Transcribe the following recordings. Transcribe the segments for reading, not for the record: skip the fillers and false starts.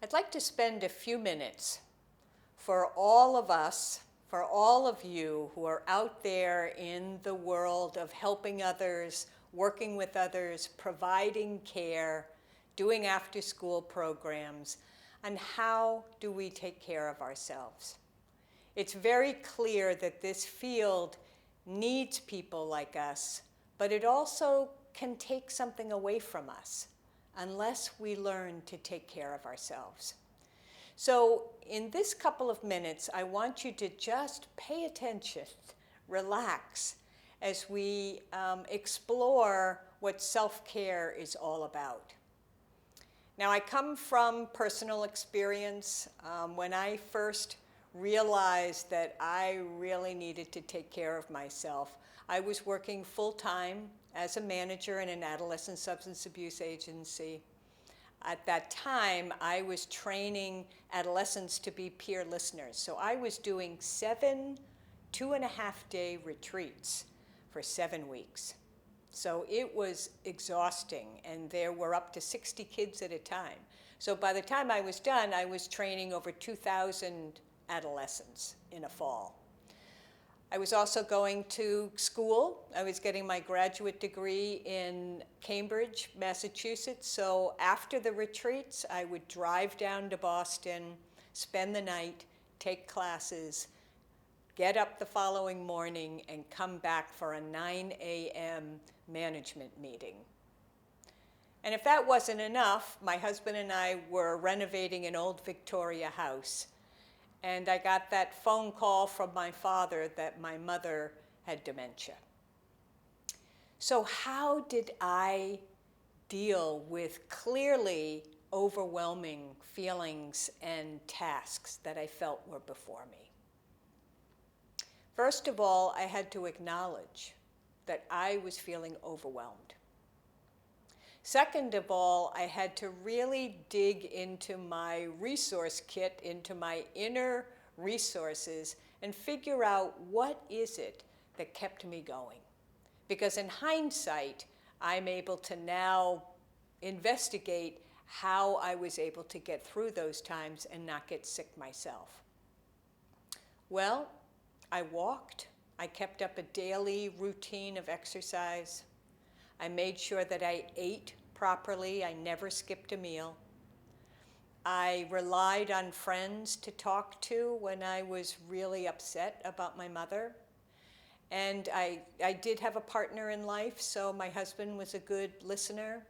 I'd like to spend a few minutes for all of us, for all of you who are out there in the world of helping others, working with others, providing care, doing after-school programs, and how do we take care of ourselves. It's very clear that this field needs people like us, but it also can take something away from us unless we learn to take care of ourselves. So in this couple of minutes, I want you to just pay attention, relax, as we explore what self-care is all about. Now, I come from personal experience. When I first realized that I really needed to take care of myself, I was working full-time as a manager in an adolescent substance abuse agency. At that time, I was training adolescents to be peer listeners. So I was doing 7 2.5-day retreats for 7 weeks. So it was exhausting, and there were up to 60 kids at a time. So by the time I was done, I was training over 2,000 adolescents in a fall. I was also going to school. I was getting my graduate degree in Cambridge, Massachusetts. So after the retreats, I would drive down to Boston, spend the night, take classes, get up the following morning, and come back for a 9 a.m. management meeting. And if that wasn't enough, my husband and I were renovating an old Victoria house. And I got that phone call from my father that my mother had dementia. So how did I deal with clearly overwhelming feelings and tasks that I felt were before me? First of all, I had to acknowledge that I was feeling overwhelmed. Second of all, I had to really dig into my resource kit, into my inner resources, and figure out what is it that kept me going. Because in hindsight, I'm able to now investigate how I was able to get through those times and not get sick myself. Well, I walked. I kept up a daily routine of exercise. I made sure that I ate properly. I never skipped a meal. I relied on friends to talk to when I was really upset about my mother. And I did have a partner in life, so my husband was a good listener.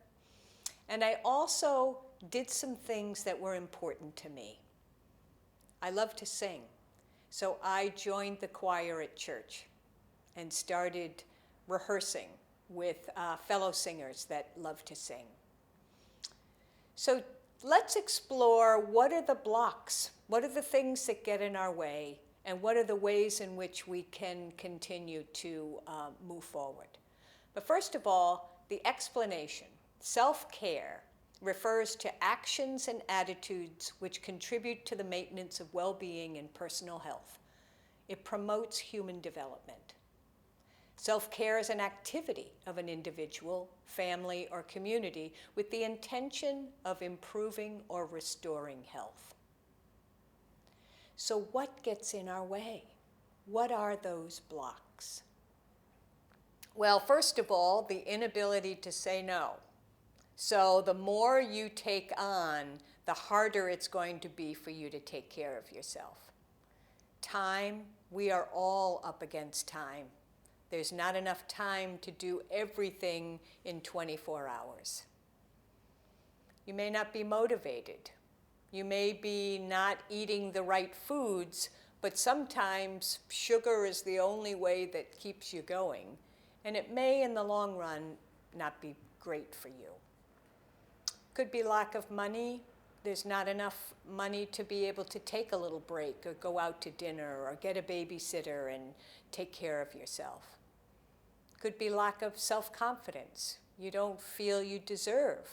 And I also did some things that were important to me. I love to sing, so I joined the choir at church and started rehearsing with fellow singers that love to sing. So let's explore what are the blocks, what are the things that get in our way, and what are the ways in which we can continue to move forward. But first of all, the explanation. Self-care refers to actions and attitudes which contribute to the maintenance of well-being and personal health. It promotes human development. Self-care is an activity of an individual, family, or community with the intention of improving or restoring health. So what gets in our way? What are those blocks? Well, first of all, the inability to say no. So the more you take on, the harder it's going to be for you to take care of yourself. Time, we are all up against time. There's not enough time to do everything in 24 hours. You may not be motivated. You may be not eating the right foods, but sometimes sugar is the only way that keeps you going. And it may, in the long run, not be great for you. Could be lack of money. There's not enough money to be able to take a little break or go out to dinner or get a babysitter and take care of yourself. Could be lack of self-confidence. You don't feel you deserve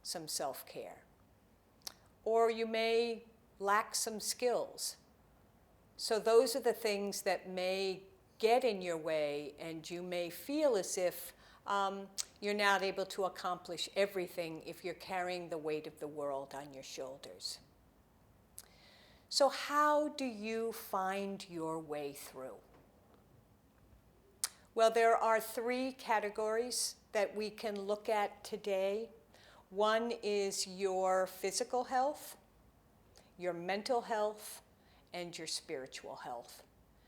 some self-care. Or you may lack some skills. So those are the things that may get in your way, and you may feel as if you're not able to accomplish everything if you're carrying the weight of the world on your shoulders. So how do you find your way through? Well, there are 3 categories that we can look at today. One is your physical health, your mental health, and your spiritual health.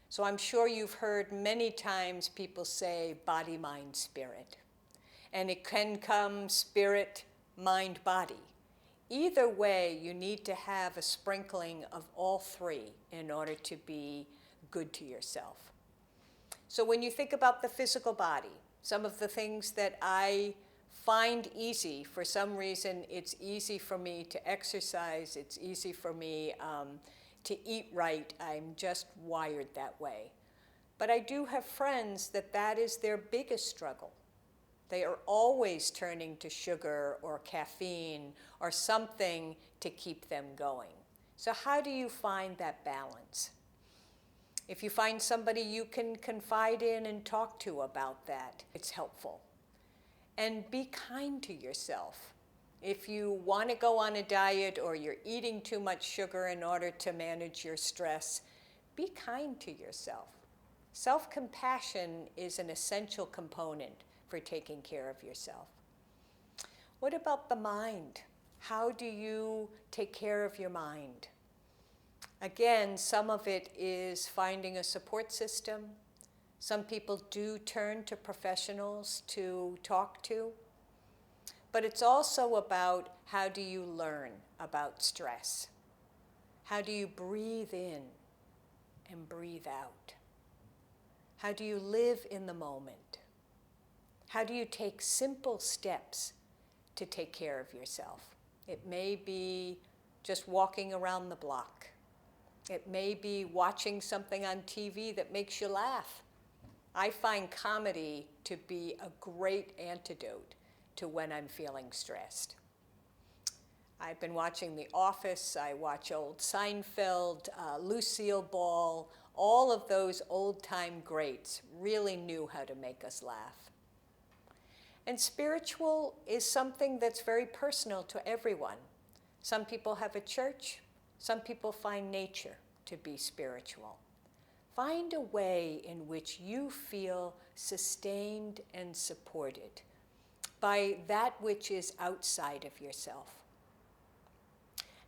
So I'm sure you've heard many times people say body, mind, spirit. And it can come spirit, mind, body. Either way, you need to have a sprinkling of all 3 in order to be good to yourself. So when you think about the physical body, some of the things that I find easy, for some reason it's easy for me to exercise, it's easy for me to eat right. I'm just wired that way. But I do have friends that is their biggest struggle. They are always turning to sugar or caffeine or something to keep them going. So how do you find that balance? If you find somebody you can confide in and talk to about that, it's helpful. And be kind to yourself. If you want to go on a diet or you're eating too much sugar in order to manage your stress, be kind to yourself. Self-compassion is an essential component for taking care of yourself. What about the mind? How do you take care of your mind? Again, some of it is finding a support system. Some people do turn to professionals to talk to. But it's also about how do you learn about stress? How do you breathe in and breathe out? How do you live in the moment? How do you take simple steps to take care of yourself? It may be just walking around the block. It may be watching something on TV that makes you laugh. I find comedy to be a great antidote to when I'm feeling stressed. I've been watching The Office, I watch old Seinfeld, Lucille Ball, all of those old-time greats really knew how to make us laugh. And spiritual is something that's very personal to everyone. Some people have a church, some people find nature to be spiritual. Find a way in which you feel sustained and supported by that which is outside of yourself.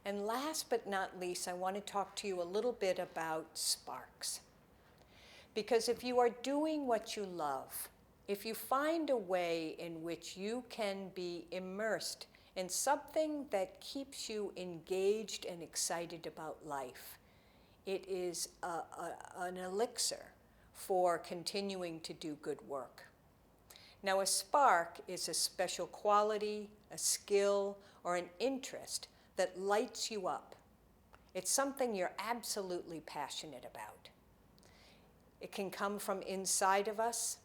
And last but not least, I want to talk to you a little bit about sparks. Because if you are doing what you love, if you find a way in which you can be immersed in something that keeps you engaged and excited about life, it is an elixir for continuing to do good work. Now, a spark is a special quality, a skill, or an interest that lights you up. It's something you're absolutely passionate about. It can come from inside of us,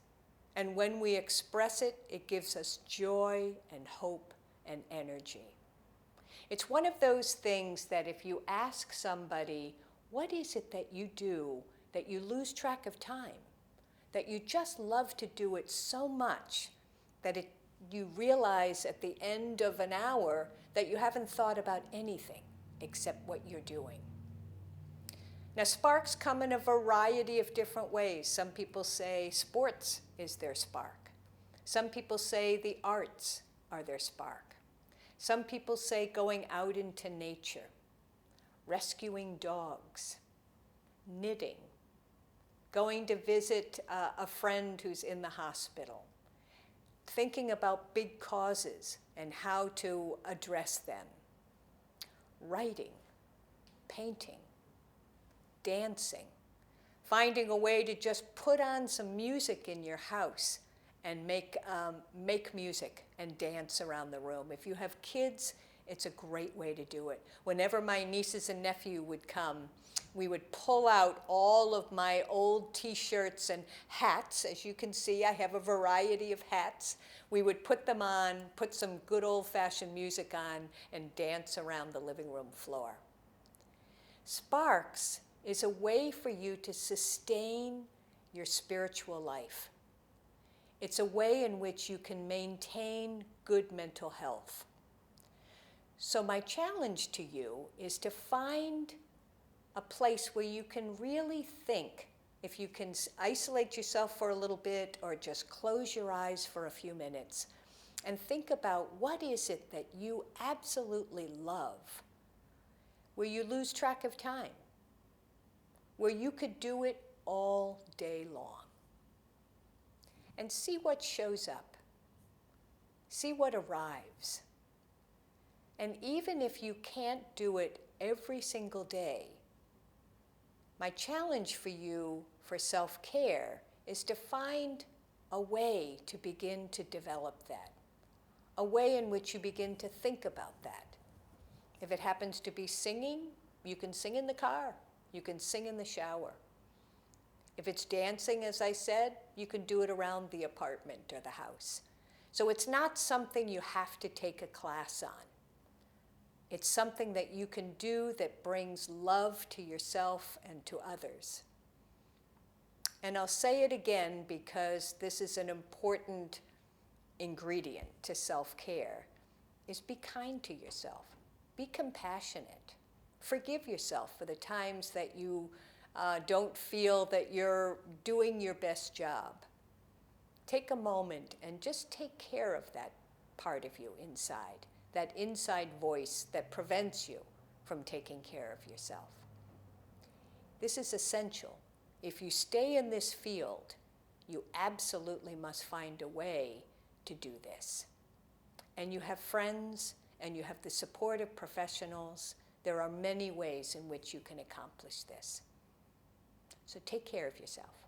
and when we express it, it gives us joy and hope and energy. It's one of those things that if you ask somebody, what is it that you do that you lose track of time? That you just love to do it so much that you realize at the end of an hour that you haven't thought about anything except what you're doing. Now, sparks come in a variety of different ways. Some people say sports is their spark. Some people say the arts are their spark. Some people say going out into nature, rescuing dogs, knitting, going to visit a friend who's in the hospital, thinking about big causes and how to address them, writing, painting, dancing, finding a way to just put on some music in your house and make music and dance around the room. If you have kids, it's a great way to do it. Whenever my nieces and nephew would come, we would pull out all of my old t-shirts and hats. As you can see, I have a variety of hats. We would put them on, put some good old-fashioned music on, and dance around the living room floor. Sparks is a way for you to sustain your spiritual life. It's a way in which you can maintain good mental health. So my challenge to you is to find a place where you can really think. If you can isolate yourself for a little bit or just close your eyes for a few minutes and think about what is it that you absolutely love, where you lose track of time, where you could do it all day long. And see what shows up. See what arrives. And even if you can't do it every single day, my challenge for you for self-care is to find a way to begin to develop that, a way in which you begin to think about that. If it happens to be singing, you can sing in the car, you can sing in the shower. If it's dancing, as I said, you can do it around the apartment or the house. So it's not something you have to take a class on. It's something that you can do that brings love to yourself and to others. And I'll say it again because this is an important ingredient to self-care, is be kind to yourself. Be compassionate. Forgive yourself for the times that you don't feel that you're doing your best job. Take a moment and just take care of that part of you inside, that inside voice that prevents you from taking care of yourself. This is essential. If you stay in this field, you absolutely must find a way to do this. And you have friends, and you have the support of professionals. There are many ways in which you can accomplish this. So take care of yourself.